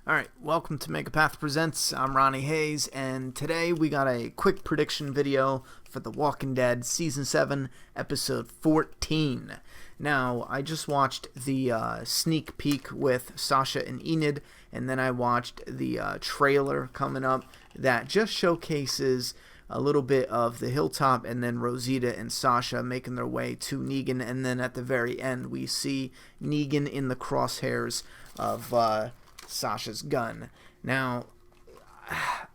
Alright, welcome to Megapath Presents. I'm Ronnie Hayes, and today we got a quick prediction video for The Walking Dead Season 7, Episode 14. Now, I just watched the sneak peek with Sasha and Enid, and then I watched the trailer coming up that just showcases a little bit of the Hilltop and then Rosita and Sasha making their way to Negan, and then at the very end we see Negan in the crosshairs of Sasha's gun. Now,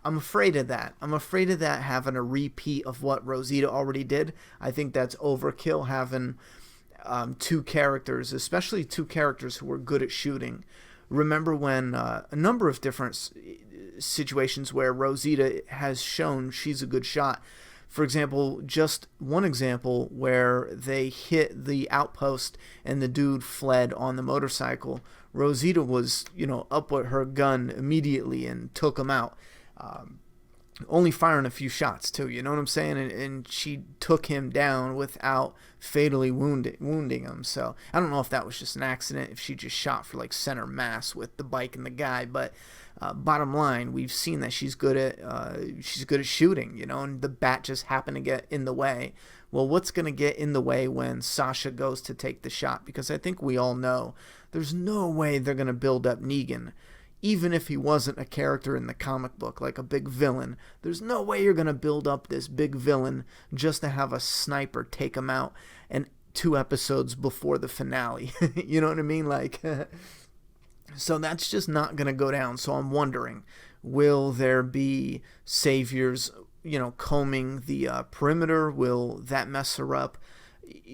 I'm afraid of that. I'm afraid of that having a repeat of what Rosita already did. I think that's overkill, having two characters, especially two characters who were good at shooting. Remember when a number of different situations where Rosita has shown she's a good shot. For example, just one example where they hit the outpost and the dude fled on the motorcycle. Rosita was, up with her gun immediately and took him out. Only firing a few shots, too, you know what I'm saying? And she took him down without fatally wounding him. So I don't know if that was just an accident, if she just shot for like center mass with the bike and the guy. But bottom line, we've seen that she's good at shooting, and the bat just happened to get in the way. Well, what's going to get in the way when Sasha goes to take the shot? Because I think we all know there's no way they're going to build up Negan. Even if he wasn't a character in the comic book, like a big villain, there's no way you're going to build up this big villain just to have a sniper take him out and 2 episodes before the finale. You know what I mean? So that's just not going to go down. So I'm wondering, will there be saviors, combing the perimeter? Will that mess her up?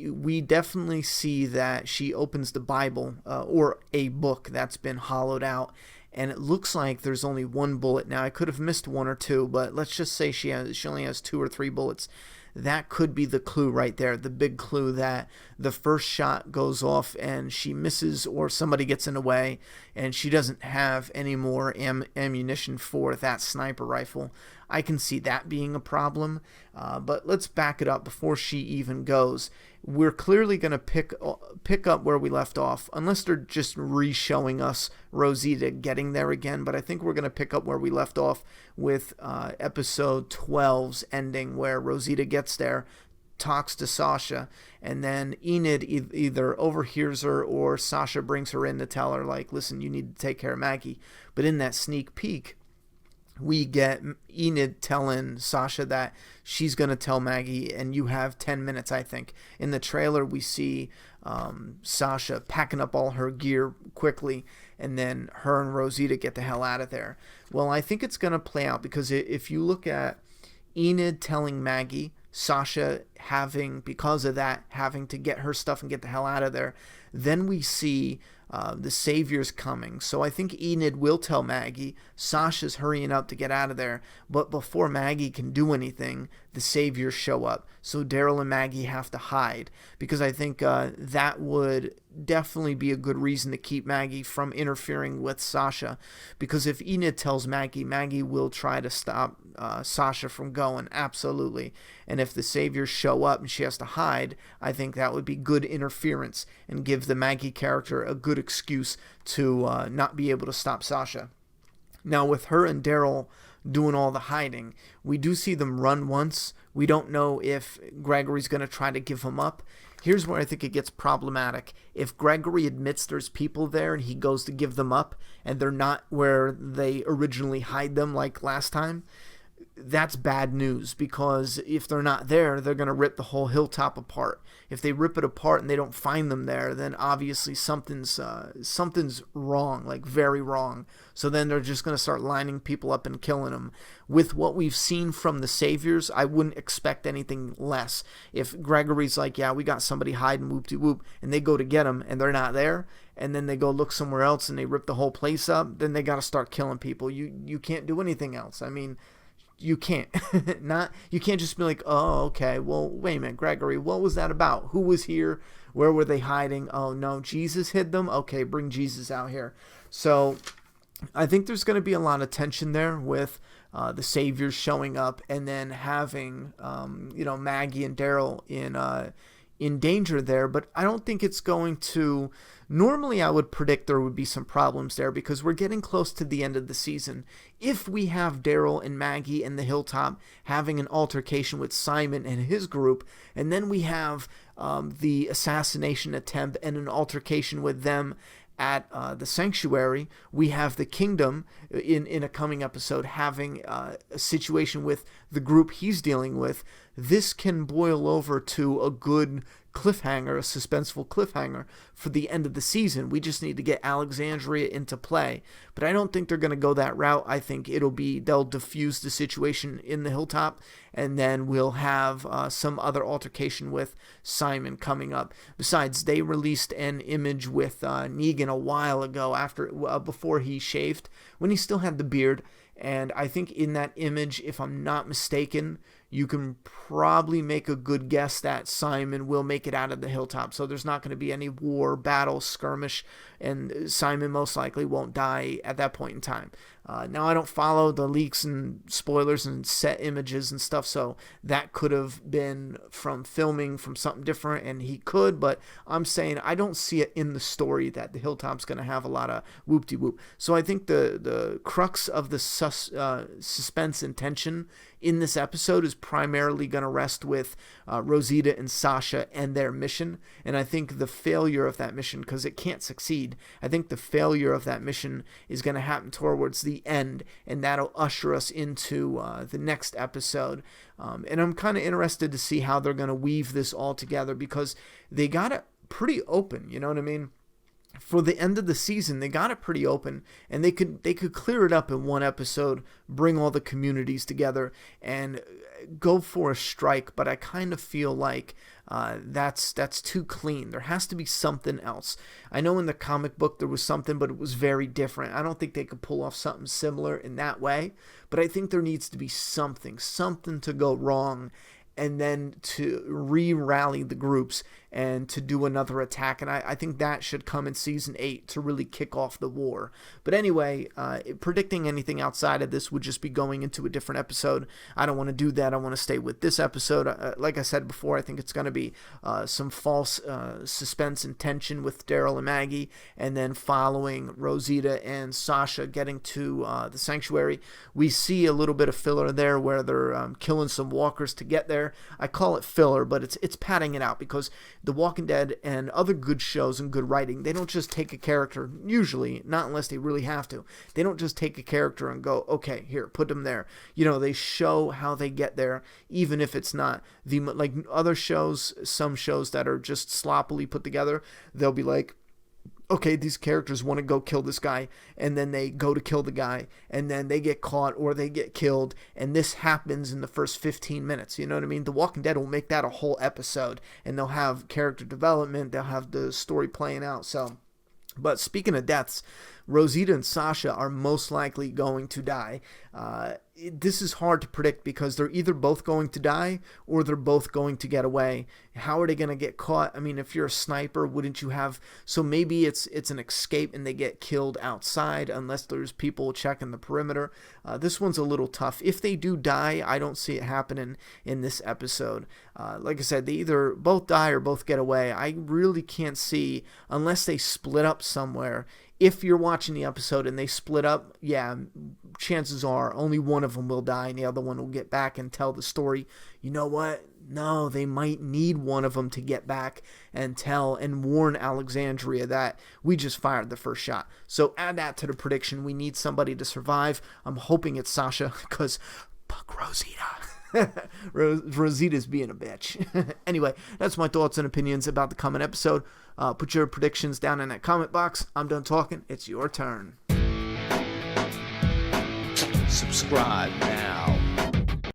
We definitely see that she opens the Bible or a book that's been hollowed out, and it looks like there's only 1 bullet. Now, I could have missed 1 or 2, but let's just say she only has 2 or 3 bullets. That could be the clue right there, the big clue that the first shot goes off and she misses, or somebody gets in the way and she doesn't have any more ammunition for that sniper rifle. I can see that being a problem, but let's back it up before she even goes. We're clearly going to pick up where we left off, unless they're just re-showing us Rosita getting there again. But I think we're going to pick up where we left off with episode 12's ending, where Rosita gets there, talks to Sasha, and then Enid either overhears her or Sasha brings her in to tell her, like, listen, you need to take care of Maggie. But in that sneak peek, we get Enid telling Sasha that she's going to tell Maggie, and you have 10 minutes, I think. In the trailer, we see Sasha packing up all her gear quickly, and then her and Rosita get the hell out of there. Well, I think it's going to play out, because if you look at Enid telling Maggie, Sasha because of that, having to get her stuff and get the hell out of there, then we see the saviors coming. So I think Enid will tell Maggie. Sasha's hurrying up to get out of there, but before Maggie can do anything, the saviors show up. So Daryl and Maggie have to hide, because I think that would definitely be a good reason to keep Maggie from interfering with Sasha, because if Enid tells Maggie, Maggie will try to stop Sasha from going, absolutely. And if the saviors show up and she has to hide, I think that would be good interference and give the Maggie character a good excuse to not be able to stop Sasha. Now, with her and Daryl doing all the hiding, we do see them run once. We don't know if Gregory's going to try to give them up. Here's where I think it gets problematic. If Gregory admits there's people there and he goes to give them up and they're not where they originally hide them like last time, that's bad news, because if they're not there, they're going to rip the whole Hilltop apart. If they rip it apart and they don't find them there, then obviously something's wrong, like very wrong. So then they're just going to start lining people up and killing them. With what we've seen from the saviors, I wouldn't expect anything less. If Gregory's like, yeah, we got somebody hiding, whoop-de-whoop, and they go to get them and they're not there, and then they go look somewhere else and they rip the whole place up, then they got to start killing people. You can't do anything else. I mean, you can't. You can't just be like, oh, okay, well, wait a minute, Gregory, what was that about? Who was here? Where were they hiding? Oh, no, Jesus hid them? Okay, bring Jesus out here. So I think there's going to be a lot of tension there with the saviors showing up, and then having, Maggie and Daryl in danger there. But I don't think it's going to Normally, I would predict there would be some problems there because we're getting close to the end of the season. If we have Daryl and Maggie and the Hilltop having an altercation with Simon and his group, and then we have the assassination attempt and an altercation with them at the sanctuary, we have the kingdom in a coming episode having a situation with the group he's dealing with. This can boil over to a good cliffhanger, a suspenseful cliffhanger for the end of the season. We just need to get Alexandria into play. But I don't think they're going to go that route. I think they'll diffuse the situation in the Hilltop, and then we'll have some other altercation with Simon coming up. Besides, they released an image with Negan a while ago before he shaved, when he still had the beard. And I think in that image, if I'm not mistaken, you can probably make a good guess that Simon will make it out of the Hilltop. So there's not going to be any war, battle, skirmish, and Simon most likely won't die at that point in time. Now, I don't follow the leaks and spoilers and set images and stuff, so that could have been from filming from something different, and he could, but I'm saying I don't see it in the story that the Hilltop's going to have a lot of whoop-de-whoop. So I think the crux of the suspense and tension in this episode is primarily going to rest with Rosita and Sasha and their mission, and I think the failure of that mission, because it can't succeed, I think the failure of that mission is going to happen towards the end, and that'll usher us into the next episode. And I'm kind of interested to see how they're going to weave this all together, because they got it pretty open, you know what I mean? For the end of the season, they got it pretty open, and they could clear it up in one episode, bring all the communities together, and go for a strike. But I kind of feel like that's too clean. There has to be something else. I know in the comic book there was something, but it was very different. I don't think they could pull off something similar in that way, but I think there needs to be something to go wrong, and then to re-rally the groups and to do another attack. And I think that should come in Season 8 to really kick off the war. But anyway, predicting anything outside of this would just be going into a different episode. I don't want to do that. I want to stay with this episode. Like I said before, I think it's going to be some false suspense and tension with Daryl and Maggie, and then following Rosita and Sasha getting to the sanctuary. We see a little bit of filler there where they're killing some walkers to get there. I call it filler, but it's padding it out, because The Walking Dead and other good shows and good writing, they don't just take a character, usually, not unless they really have to, they don't just take a character and go, okay, here, put them there. You know, they show how they get there, even if it's not like other shows, some shows that are just sloppily put together, they'll be like, okay, these characters want to go kill this guy, and then they go to kill the guy, and then they get caught or they get killed, and this happens in the first 15 minutes, you know what I mean? The Walking Dead will make that a whole episode, and they'll have character development, they'll have the story playing out. So, but speaking of deaths, Rosita and Sasha are most likely going to die. This is hard to predict, because they're either both going to die or they're both going to get away. How are they going to get caught? I mean, if you're a sniper, wouldn't you have... So maybe it's an escape and they get killed outside, unless there's people checking the perimeter. This one's a little tough. If they do die, I don't see it happening in this episode. Like I said, they either both die or both get away. I really can't see, unless they split up somewhere. If you're watching the episode and they split up, yeah, chances are only one of them will die and the other one will get back and tell the story. You know what? No, they might need one of them to get back and tell and warn Alexandria that we just fired the first shot. So add that to the prediction. We need somebody to survive. I'm hoping it's Sasha, because fuck Rosita. Rosita's being a bitch. Anyway, that's my thoughts and opinions about the coming episode. Put your predictions down in that comment box. I'm done talking. It's your turn. Subscribe now.